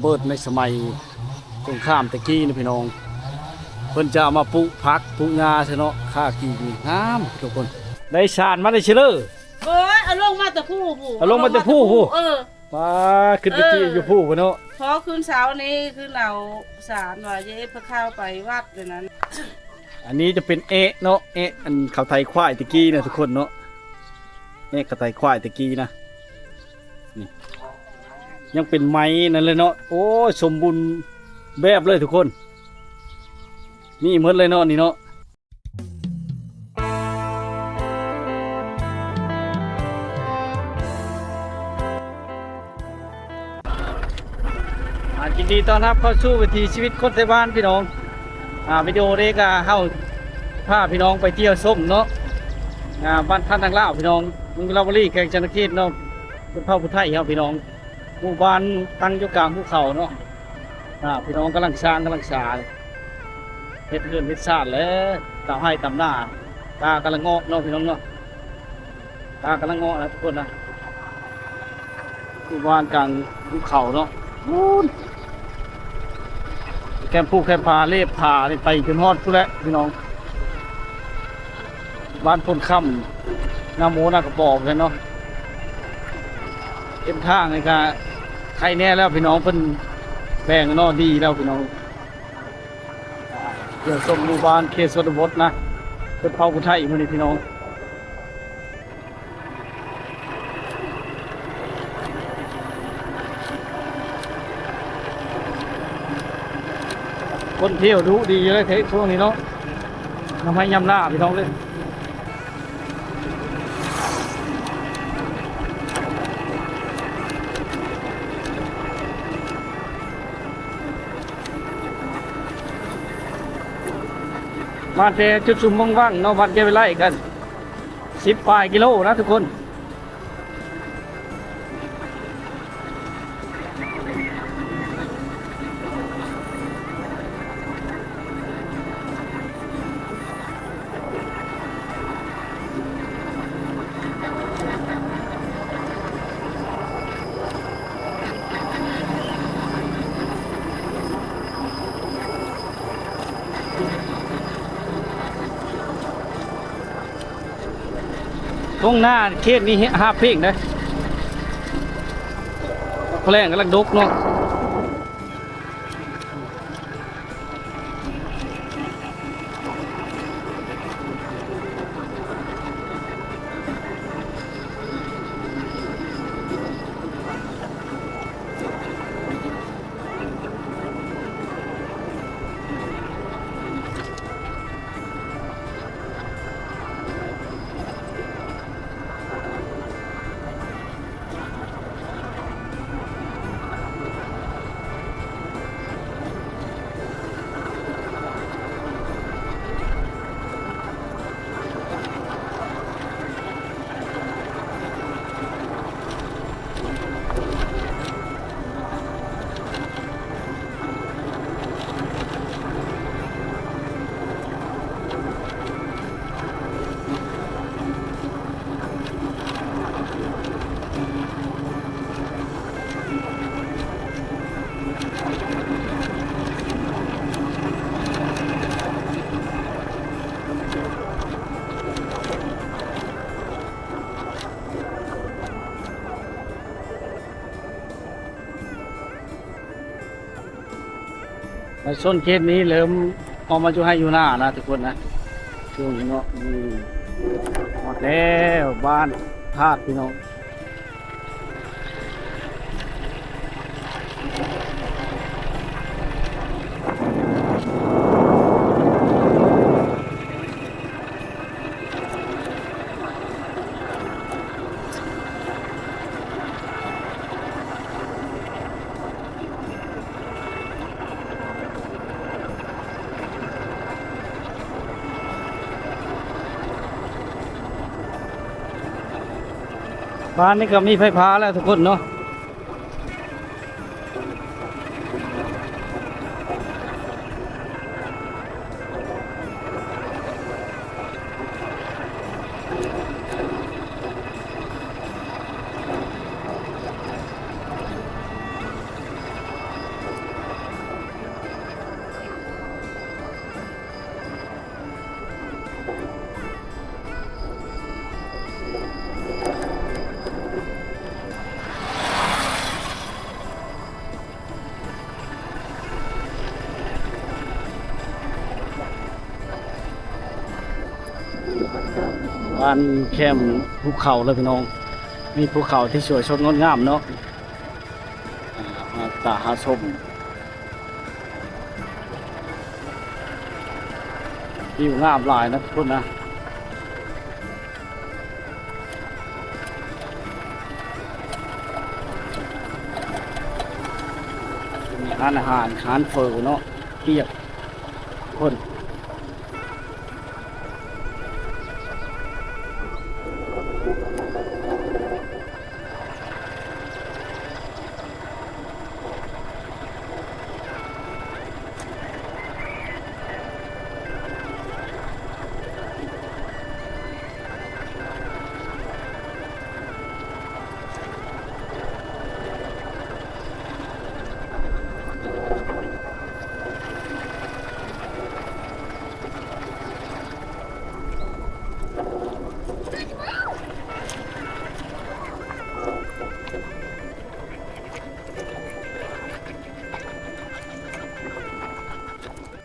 เบิดในสมัยสงครามตะกี้นะพี่น้องเพิ่นจะเอามาปลูกผักปลูกงาใช่เนาะค่ากี่งามทุกคนได้ชาญมาได้เชลอเอ้ยเอาลงมาแต่ผู้เอาลงมาแต่ผู้มาขึ้นไปที่อยู่ผู้เนาะพอคืนเช้านี้คือเราสารว่าเย้พระข้าวไปวัดเลยนั้นอันนี้จะเป็นเนาะอันเขาไทยควายตะกี้นะทุกคนเนาะเขาไทยควายตะกี้นะนี่ยังเป็นไม้นั่นเลยเนาะโอ้สมบูรณ์แบบเลยทุกคนนี่หมดเลยเนาะนี่เนาะยินดีต้อนรับเข้าสู่วิถีชีวิตคนไทยบ้านพี่น้องวิดีโอนี้ก็เข้าพาพี่น้องไปเที่ยวส้มเนาะบ้านท่านทางลาวพี่น้องมุงลาบรีแกงจันทร์เขตเนาะเป็นเผ่าพุทธไทยครับพี่น้องหมู่บ้านตั้งอยู่กลางภูเขาเนาะพี่น้องกำลังสร้างกำลังสร้างเฮ็ดเรือนเฮ็ดชาติแล้วตามให้ตามหน้าตากำลังงอกเนาะพี่น้องเนาะตากำลังงอกนะทุกคนนะหมู่บ้านกลางภูเขาเนาะแคมพูแคมพาเล็บพาไปจนฮอดพุ่นแล้วพี่น้องบ้านพนค่ำน้ำโมนากระบอกเลยเนาะเอ็มทางในการใครแน่แล้วพี่น้องเป็นแบ่งเนาะดีแล้วพี่น้องเดี๋ยวส่งหมู่บ้านเขตชนบทนะเป็นเผ่าพุทธไทยมันนี่พี่น้องคนเที่ยวดูดีเลยเทช่วงนี้เนาะทำให้ยำหน้าพี่น้องเลยมาแต่จุดสุ่มว่างๆเนาะวัดแกไปไล่กัน10 ปลายกิโลนะทุกคนตรงหน้าเขตนี้5 เพลงนะแรงกำลังดกเนาะส้นเคสนี้เริ่มออกมาจะให้อยู่หน้านะทุกคนนะช่วงนี้เนาะหมดแล้วบ้านธาตุพี่น้องบ้านนี้ก็มีไฟฟ้าแล้วทุกคนเนาะ บ้านแคมป์ภูเขาเลยพี่น้องมีภูเขาที่สวยสดงดงามเนาะมาตาหาชมวิวงามหลายนะทุกคนนะมีร้านอาหารร้านเฟอเนาะเปียกคน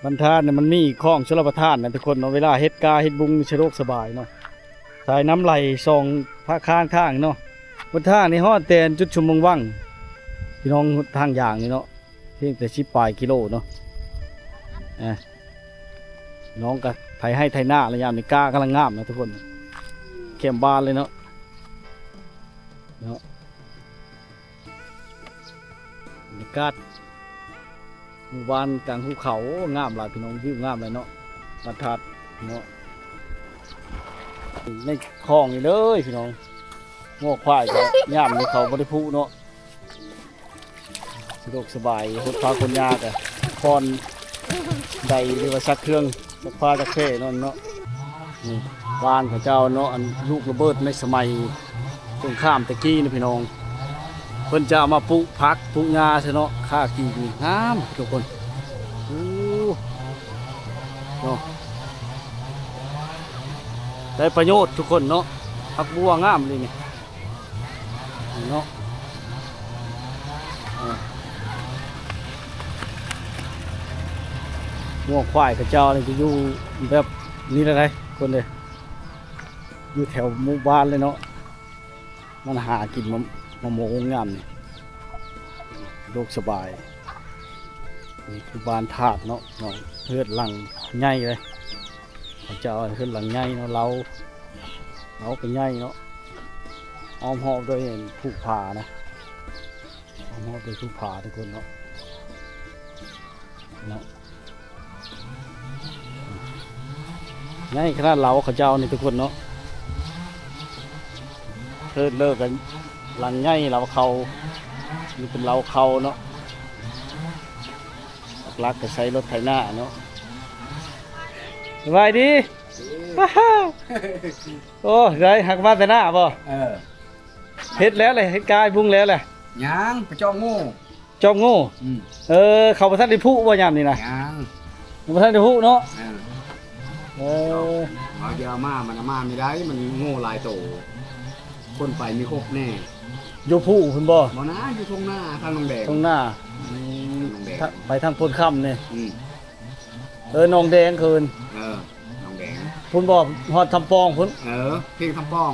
บรรทานเนี่ยมันมีคลองชลประทานนะทุกคนเนาะเวลาเฮ็ดกาเฮ็ดบุงสะดวกสบายเนาะสายน้ำไหลซองพระข้างทางเนาะบนทางนี่ฮอดแต่จุดชุมเมืองวังพี่น้องทางอย่างนี่เนาะเพียงแต่10 ปลายกิโลเนาะน้องก็ไถให้ไถหน้าระยามนี่กากำลังงามนะทุกคนเข้มบานเลยเนาะบรรยากาศหมู่บ้านกลางภูเขางามหลายพี่น้องวิวงามเลยเนาะบรรทัดเนาะในคลองนี่เลยพี่น้องงอกควายก็งามในเขาบริพูเนาะสะดวกสบายรถพาคนยากอะคอนใดหรือว่าซักเครื่องซักผ้าซักเท่นั่นเนาะนี่บ้านของเจ้าเนาะอันลูกระเบิดในสมัยสงครามตะกี้นะพี่น้องเพิ่นจะเอามาปลูกผักปลูกหญ้าใช่เนาะค่ากี่งามทุกคนโอ้เนาะได้ประโยชน์ทุกคนเนาะผักบัวงามเลยนี่เนาะงัวควายกับเจ้าเนี่ยจะอยู่แบบนี้เลยคนเลยอยู่แถวหมู่บ้านเลยเนาะมันหากินมะม่วงงามนี่โลกสบายนี่คือบ้านถาดเนาะเพื่อนหลังใหญ่เลยเขาเจ้าเพื่อนหลังใหญ่เนาะเราเป็นใหญ่เนาะอ้อมหอบด้วยผูกผานะอ้อมหอบด้วยผูกผาทุกคนเนาะง่ายขนาดเราเขาเจ้านี่ทุกคนเนาะเพิ่นเลิกกันหลังง่ายเราเขามีเป็นเราเขาเนาะลักก็ใช้รถไถนาเนาะสบายดีโอ้ได้หักมาแต่หน้าบ่เฮ็ดแล้วเลยเฮ็ดกายพุ่งแล้วแหละยังไปจ้องงูจอมงูเขาประทัดได้ผู้บ่ยามนี่นะยังประทัดได้ผู้เนาะเอาเดี๋ยวมามันมาไม่ได้มันงูลายโตคนไปมีครบแน่อยู่ผู้คุณบ่บ่นะอยู่ตรงหน้าทางนองแดงตรงหน้าไปทางพลค่ำเนี่ยนองแดงคืนนองแดงคุณบอกฮอดทำปองคุณเพียงทำปอง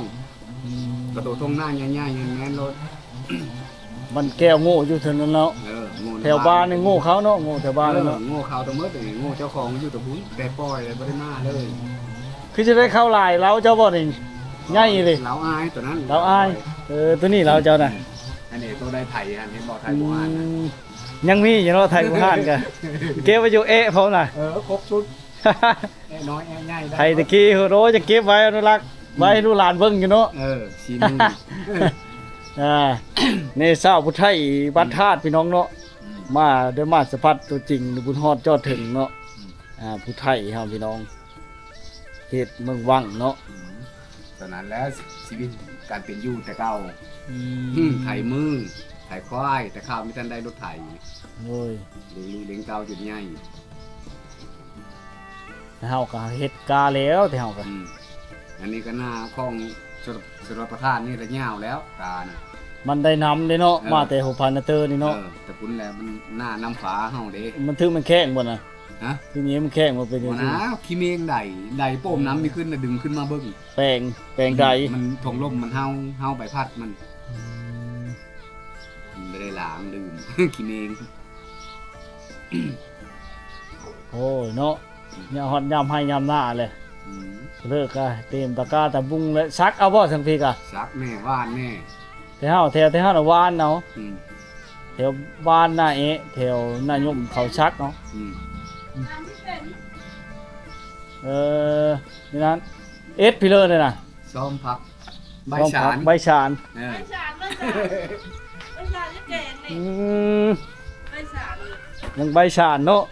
กระโดดตรงหน้าใหญ่ๆแม่นรถมันแก้วโง่อยู่แถวนั้นเนาะแถวบ้านนี่โง่เขาเนาะโง่แถวบ้านเนาะโง่เขาตัวเมื่อแต่โง่เจ้าของอยู่ตัวพุ้นแต่ปล่อยเลยไม่ได้มาเลยคือจะได้เข้าลายเราเจ้าบ่นี่ง่ายเลยเราอายตัวนั้นเราอายตัวนี้เราเจ้าน่ะอันนี้ตัวได้ไทยอันนี้บ่ไทยบ่ฮั่นยังมีอยู่เนาะไทยบ่ฮั่นกันเก็บไว้อยู่พร้อมน่ะครบชุดน้อยง่ายไทยตะกี้โหจะเก็บไว้อนุรักษ์ไว้ให้ลูกหลานเบิ่งอยู่เนาะสีมือในเศร้าพุทธไทยบ้านธาตุพี่น้องเนาะมาด้วยมาสะพัดตัวจริงบุญฮอดจอดถึงเนาะพุทธไทยเฮาพี่น้องเขตเมืองวังเนาะตอนนั้นแล้วชีวิตการเป็นอยู่แต่เก่าไถมือไถควายแต่ข้าวไม่ทันได้รถไถโอ้ยเลี้ยงเก่าจุดใหญ่เฮาก็เฮ็ดกาแล้วแต่เฮาก็อันนี้ก็หน้าคลองสุรประทานนี่ระยาวแล้วกานะมันได้น้ำเลยเนาะมาแต่หัวพันเตอร์นี่เนาะแต่คุณแล้วมันหน้าน้ำฝาเฮาเด้มันถึงมันแข็งบ่น่ะ ฮะ ทีนี้มันแข้งมาเป็น บ่ ยังไง นะขี้เมงใดโป้มน้ำนี่ขึ้นน่ะดึงขึ้นมาเบิ่ง แปลงใด มันทงลมมันเฮาใบพัดมันไม่ได้ล้างดื่ม ขี้เมง โอ้ยเนาะเนี่ยฮอดยามให้ยามหน้าเลย อืม เลิกก็เต็มตะกร้าตะบุงเลยซักเอาบ่สังพีกะ ซักแน่ว่านแน่ แถวน่ะวานเนาะ อืม แถวบ้านหน้าเอะแถวหน้ายมเขาชักเนาะ อืม นี่นั้นเอสพิเลอร์เลยนะ ซ้อมพักใบฉาน ใบชาน เออ ไม่สารจะแกงนี่ อืม ไม่สาร ยังใบชานเนาะ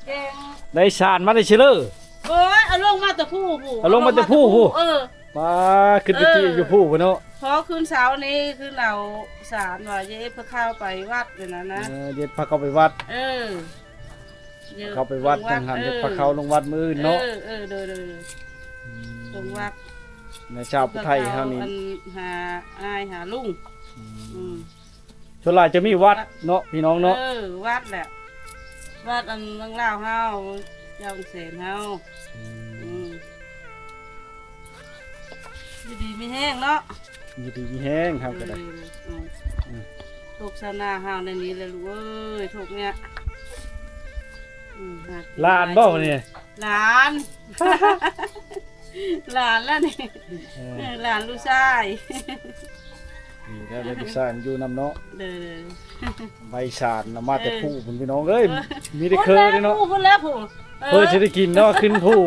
แกง ได้ชานมาได้ชิเลอร์ โอ้ยเอาลงมาแต่ผู้ผู้ เอาลงมาแต่ผู้ผู้ มาขึ้นไปที่อยู่ผู้พุ่นเนาะ พอคืนเช้านี้คือเราสารว่าเย้พระเข้าไปวัดเลยนะ เด็ดพาเข้าไปวัด ยอะ เข้าไปวัดทางหันเด็ดพาเข้าลงวัดมืออื่นเนาะ เดินตรงวัด ในชาวพุทธไทยเท่านี้ อัหาอ้ายหาลุง ชนหลายจะมีวัดเนาะพี่น้องเนาะ วัดแหละวัดอันเมืองลาวเฮาเจ้าเสนเฮาดีไม่แห้งเนาะ มีดีมีแห้งครับก็ได้ ถูกชาวนาเฮาในนี้เลยลูกเอ้ยถูกเนี่ย ลานบ่เนี่ย หลาน หลานแล้วนี่หลานลูกชาย นี่แล้วเลยพี่ชานอยู่นำเนาะ เด้อ ใบชานน่ะมาแต่ผู้พุ่นพี่น้องเอ้ยมีได้เคยเด้เนาะ พูดแล้วผู้ เพิ่นสิได้กินเนาะขึ้นผู้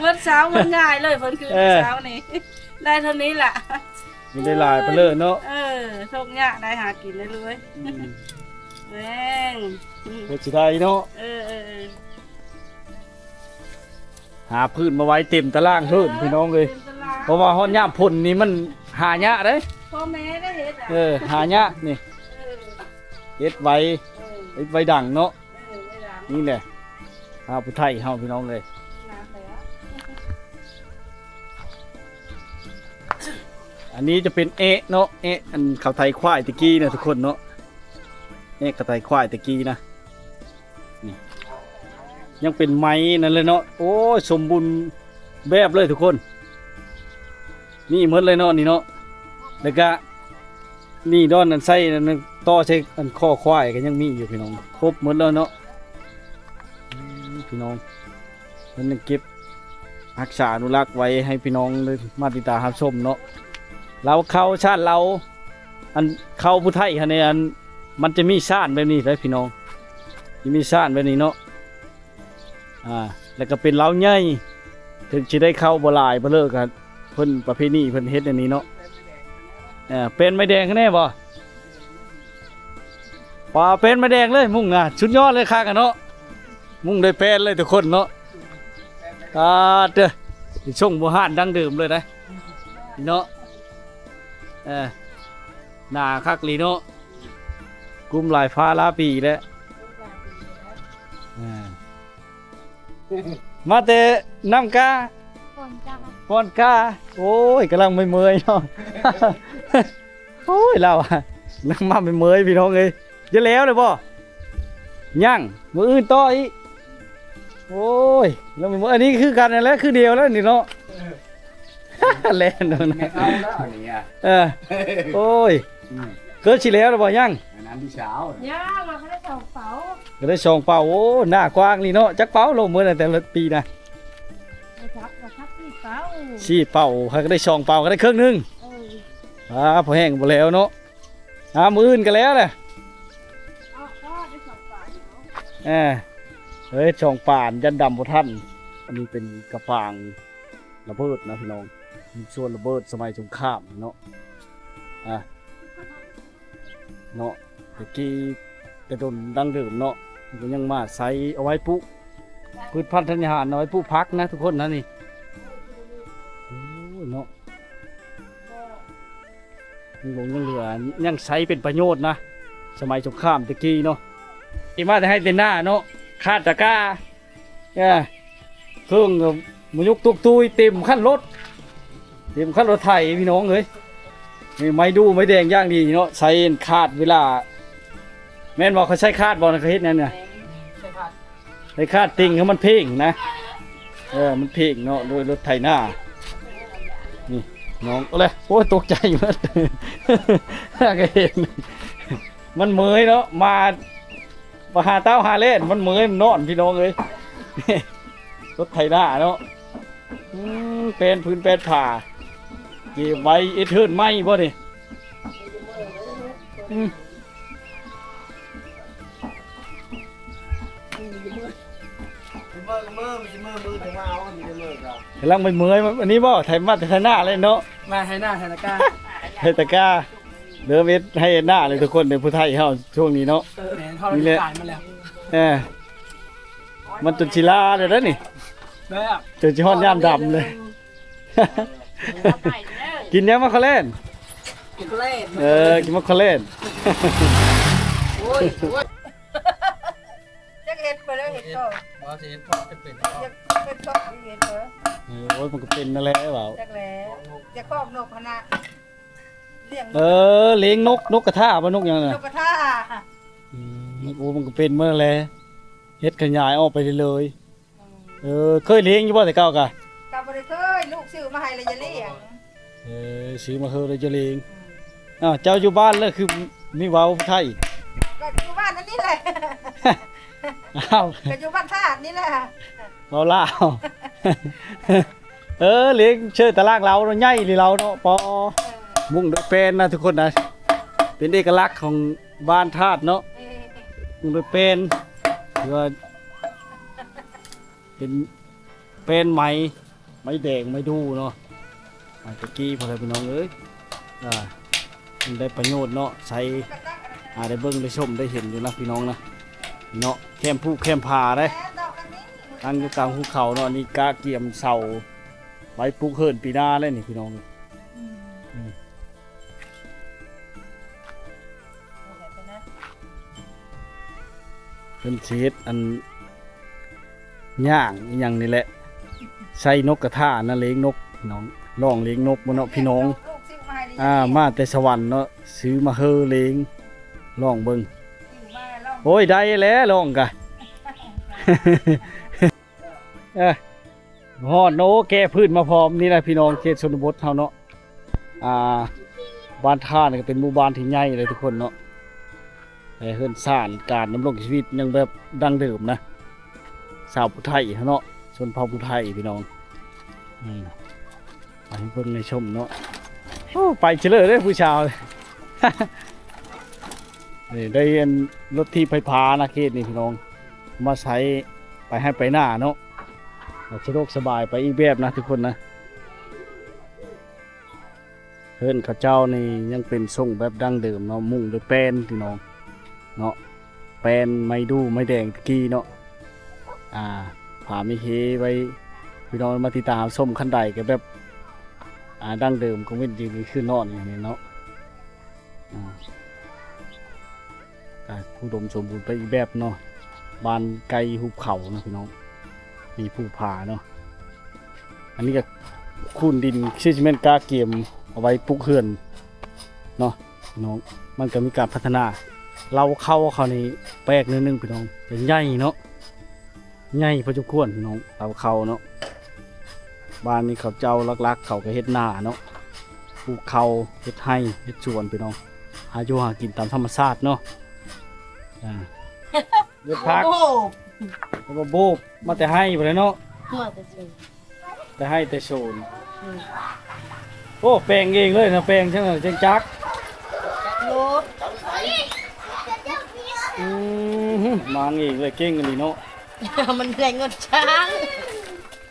วันเช้ามันง่ายเลยเพิ่นคือเช้านี้ได้เท่านี้แหละ มีได้หลายไปเลยเนาะ โชคยะได้หากินได้เลยแม่ง เพิ่นสิได้เนาะหาพืชมาไว้เต็มตารางเพิ่นพี่น้องเอ้ยเพราะว่าฮอดยามพ่นนี่มันหายากเด้ พ่อแม่ได้เฮ็ด หายากนี่เฮ็ดไว้ไว้ดังเนาะนี่แหละชาวพุทธไทยเฮาพี่น้องเลยอันนี้จะเป็นเอะเนาะเอะอันเขาไทยควายตะกี้นะทุกคนเนาะเอะเขาไทยควายตะกี้นะนี่ยังเป็นไม้นั่นเลยเนาะโอ้สมบูรณ์แบบเลยทุกคนนี่หมดเลยเนาะนี่เนาะแล้วก็นี่ด้อนอันไส้นั่นต่อใช้อันข้อควายก็ยังมีอยู่พี่น้องครบหมดแล้วเนาะพี่น้องมันยังเก็บรักษาอนุรักษ์ไว้ให้พี่น้องเลยมาติดตามรับชมเนาะเราเข้าชาติเราอันเข้าผู้ไทยคะแนนมันจะมีชาติแบบนี้เลยพี่น้องจะมีชาติแบบนี้เนาะแล้วก็เป็นเล้าใหญ่ถึงจะได้เข้าบ่หลายบ่เลิกกันเพิ่นประเพณีเพิ่นเฮ็ดอันนี้เนาะเป็นไม้แดงแน่บ่ป่าเป็นไม้แดงเลยมุ่งชุดยอดเลยค่ะกันเนาะมุ่งได้เป็นเลยทุกคนเนาะเด้อช่วงโบราณดั้งเดิมเลยนะเนาะหน้าคักลีเนาะกลุ่มหลายฟ้าลาปีแล้วมาแต่น้ำกาปอนกาโอ้ยกำลังไม่เมยเนาะ โอ้ยเรานังมาไม่เมยพี่น้องเอ้ยจะแล้วเลยบ่ยังมืออื่นต่ออีกโอ้ยเราไม่เมยอันนี้คือกันแล้วคือเดียวแล้วนี่เนาะ เล่นเนาะ ไม่เข้าแล้วอันนี้อ่ะ โอ้ยเกิดสิแล้วหรือบ่ยัง อันนั้นที่เช้า ย่ามาให้ได้2เป๋า ก็ได้2เป่าโอ้หน้ากว้างนี่เนาะจักเป่าลงมื้อแต่ละปีนะ ครับ4เป๋า สี่เป่าก็ได้2เป่าก็ได้ครึ่งนึงพอแห้งบ่แล้วเนาะมื้ออื่นก็แล้วแหละก็ได้2เป๋า เฮ้ยช่องป่านยันดำบ่ทันอันนี้เป็นกระปางระเบิดนะพี่น้องส่วนระเบิดสมัยสงครามเนาะเนาะตะกี้แต่โดนดังเดิมเนาะมันก็ยังมาใส่เอาไว้ปุ๊พืชพันธุ์ธัญญาหารเอาไว้ปุ๊พักนะทุกคนนะนี่โอ้เนาะยังเหลือยังใช้เป็นประโยชน์นะสมัยสงครามตะกี้เนาะอีมาจะให้เต็นหน้าเนาะคาดตะกร้าเครื่องมันยกตุกตุยเต็มขั้นรถไถพี่น้องเลยมีไม้ดูไม้แดงย่างดีเนาะใช้คาดเวลาแม่นบอกเขาใช้คาดบอกนะเขาเฮ็ดนั่นเนี่ยค ได้คาดติ่งให้มันเพ่งนะมันเพ่งเนาะโดยรถไถนานี่น้องอะไรโอ้ยตกใจหมดก็เห็นมันเมยเนาะมาหาเต้าหาเล่นมันเมยมันนอนพี่น้องเลยรถไถนาเนาะเป็นพื้นเป็นผ่าเก็บไว้เทิร์นไหมบ่นี่กำลังไปเมยอันนี้บ่ไถมาแต่ไถนาเลยเนาะมาให้หน้าธนาคาร ไถตะกร้าเดิมให้หน้าเลยทุกคนในผู้ไทยเฮาช่วงนี้เนาะนี่แหละมาแล้วมันจนชิลาเลยนะนี่จนชิฮอนย่ามดำเลยกินยังมาเขาเล่นกินมาเขาเล่นจักเห็ดไปแล้วเห็ดก็บ่สิเห็ดพอจะเป็นเป็นก็เห็ดเด้อโอ้ยมันก็เป็นนั่นแหละเปล่าจักแล้วจะครอบนกคณะเลี้ยงนกกระทาบ่นกยังน่ะนกกระทาโอ้มันก็เป็นเมื่อแล้วเฮ็ดขยายออกไปเลยเคยเลี้ยงอยู่บ่แต่เก่ากะบ่ได้เคยลูกซื้อมาให้เลยจะเลี้ยงซื้อมาเฮาเลยจะเลี้ยงเจ้าอยู่บ้านแล้วคือมีเว้าไทยก็อยู่บ้านนั่นนี่แหละก็อยู่บ้านธาตุนี่แหละเว้าลาวเลี้ยงเชิดตารางเราใหญ่หรือเราเนาะปอมุ่งด้วยเป็นนะทุกคนนะเป็นเอกลักษณ์ของบ้านธาตุเนาะมุ่งด้วยเป็นหรือว่าเป็นไม้แดงไม้ดูเนาะตะกี้พอเลยพี่น้องมันได้ประโยชน์เนาะใช้ได้เบิ้งได้ชมได้เห็นอยู่นะพี่น้องนะเนาะแคมผู้แคมผาได้ตั้งอยู่กลางภูเขาเนาะนี่กะเกี่ยมเสาไว้ปลูกเฮิร์นปีหน้าเลยนี่พี่น้องเป็นเศษอันย่างอย่างนี้แหละใส่นกกระทานะเลี้ยงนกน้องลองเลี้ยงนกมาเนาะพี่น้องมาแต่สวรรค์เนาะซื้อมาเฮอเลี้ยงลองเบิ่งโอ้ยได้แล้วลองกะฮอดโนแก่พืชมาพร้อมนี่นะพี่น้องเขตชนบทเฮาเนาะบ้านท่านี่ก็เป็นหมู่บ้านที่ใหญ่เลยทุกคนเนาะแต่เฮือนซ่านการดำรงชีวิตยังแบบดั้งเดิมนะชาวผู้ไทยเนาะชนเผ่าผู้ไทยพี่น้องไปเพิ่งในชมเนาะไปเฉลยได้ผู้ชาวนี่ได้รถที่ไฟฟ้านะเขตนี่พี่น้องมาใช้ไปให้ไปหน้าเนาะสะดวกสบายไปอีกแบบนะทุกคนนะเฮือนข้าเจ้านี่ยังเป็นทรงแบบดั้งเดิมเนาะมุ่งด้วยแป้นพี่น้องเนาะแป้นไม้ดูไม้แดงตะกี้เนาะผ่าไม่เฮไว้พี่น้องมาติดตามส้มขั้นใดก็แบบดั้งเดิมคงเป็นยืนขึ้นนอนอย่างนี้เนาะผู้ดมสมบูรณ์ไปอีกแบบเนาะบานไกลหุบเขานะพี่น้องมีภูผาเนาะอันนี้ก็คูนดินชื่อจิเมนกาเกียมเอาไว้ปลูกเขื่อนเนาะพี่น้องมันก็มีการพัฒนาเราเข้าเขาในแปลกนิดนึงพี่น้องเป็นใหญ่เนาะใหญ่พอจุควรพี่น้องเราเข้าเนาะบ้านนี้เขาเจ้าลักๆเขาก็เฮ็ดนาเนาะปลูกเขาเฮ็ดให้เฮ็ดสวนพี่น้องหาอยู่หากินตามธรรมชาติเนาะเลือดพักแล้วโบบมาแต่ให้ไปเลยเนาะแต่ให้แต่โซนโอ้แปลงเองเลยนะแปลงใช่ไหมเจ๊งจักมาเองเลยเก่งกันดีเนาะมันแรงเงินช้าง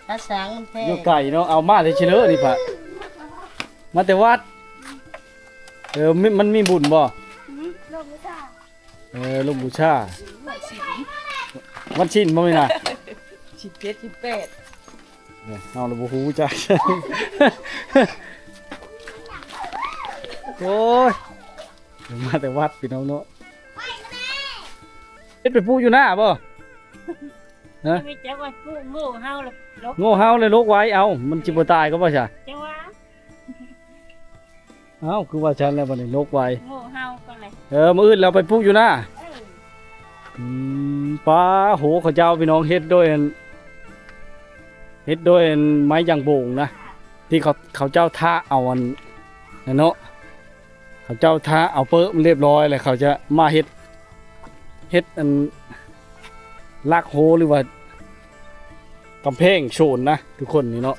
ถ้าช้างมันแพงอยู่ไก่เนาะเอามาเลยเชลล์นี่ปะมาแต่วัดมันมีบุญบ่ลงบูชาวันชินบ่มีน่ะ17 18เอาละบ่ฮู้จักโอ้ยมาแต่วัดพี่น้องเนาะเฮ็ดไปปูอยู่หน้าบ่ฮะไม่จักว่าโง่เฮาเลยโง่เฮาเลยลกไว้เอามันสิบ่ตายก็บ่ใช่จังว่าเอ้าคือว่าฉันแล้วบัดนี้ลกไว้โง่เฮาก็เลยมื้ออื่นเราไปปลูกอยู่หน้า ปลาโหเขาเจ้าพี่น้องเฮ็ดด้วยไม้ยางโบ่งนะที่เขาเจ้าท่าเอาอันนั่นเนาะเขาเจ้าท่าเอาเปิ้มเรียบร้อยเลยเขาจะมาเฮ็ดอันลากโหหรือว่ากำแพงโฉนนะทุกคนนี่เนาะ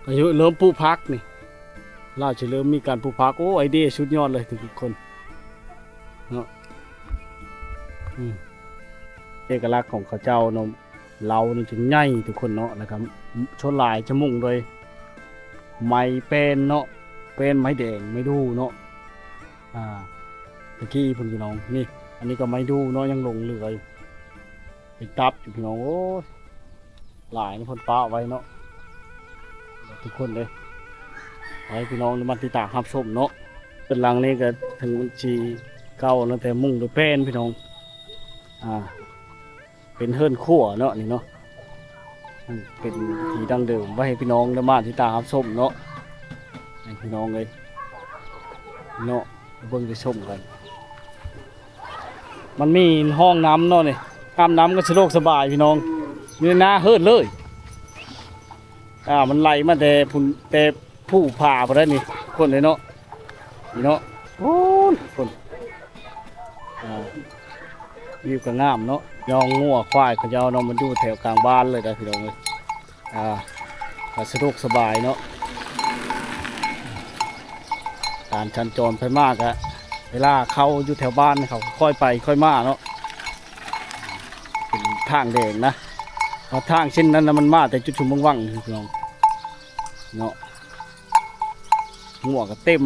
อายุเริ่มปลูกพักนี่ล่าจะเริ่มมีการปลูกพักโอ้ไอเดียสุดยอดเลยทุกคนเนาะเอกลักษณ์ของเขาเจ้าเนาะเรานี่ถึงใหญ่ทุกคนเนาะนะครับชนลายจะมุ่งโดยไม้เป็นเนาะเป็นไม้แดงไม่ดูเนาะตะกี้พี่น้องนี่อันนี้ก็ไม้ดูเนาะยังลงเหลืออยู่ไปตับอยู่พี่น้องโอ้หลายนี่คนป้าไว้เนาะทุกคนเลยไว้พี่น้องมาติดตามรับชมเนาะเป็นหลังนี้ก็ถึงบัญชีเก่าเนาะแต่มุ่งโดยเป็นพี่น้องเป็นเฮิร์นขั้วเนาะนี่เนาะเป็นที่ดั้งเดิมไว้ให้พี่น้องได้มาติดตามรับชมเนาะให้พี่น้องเลยเนาะเบิ่งไปชมกันมันมีห้องน้ำเนาะนี่อาบน้ำก็สะดวกสบายพี่น้องอยู่ในนาเฮิร์นเลยมันไหลมาแต่ผู้ผ่าไปได้นี่คนเลยเนาะนี่เนาะโอ้คนวิวก็งามเนาะยองงัวควายเขาเจ้าเนาะมันอยู่แถวกลางบ้านเลยนะพี่น้องเลยก็สะดวกสบายเนาะการชันจรไปมากอะเวลาเขาอยู่แถวบ้านเขาค่อยไปค่อยมาเนาะเป็นทางแดงนะเพราะทางเช่นนั้นนะมันมาแต่จุดชุมว่างๆพี่น้องเนาะงัวก็เต็ม